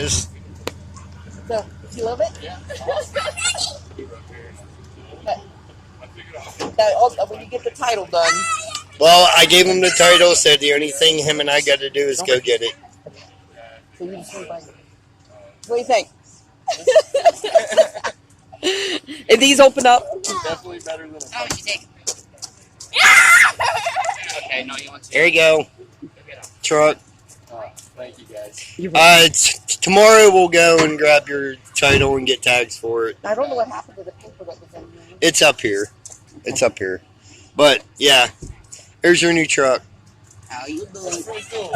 So, you love it? Yeah. When you get the title done. Well, I gave him the title, so the only thing him and I got to do is go get it. So you just what do you think? If these open up, Definitely better than a How much you take? Okay, no, you want to. There you go. Truck. Thank you guys. Tomorrow we'll go and grab your title and get tags for it. I don't know what happened to the paper that was in there. It's up here. It's up here. But yeah, here's your new truck. How you doing? Pretty cool.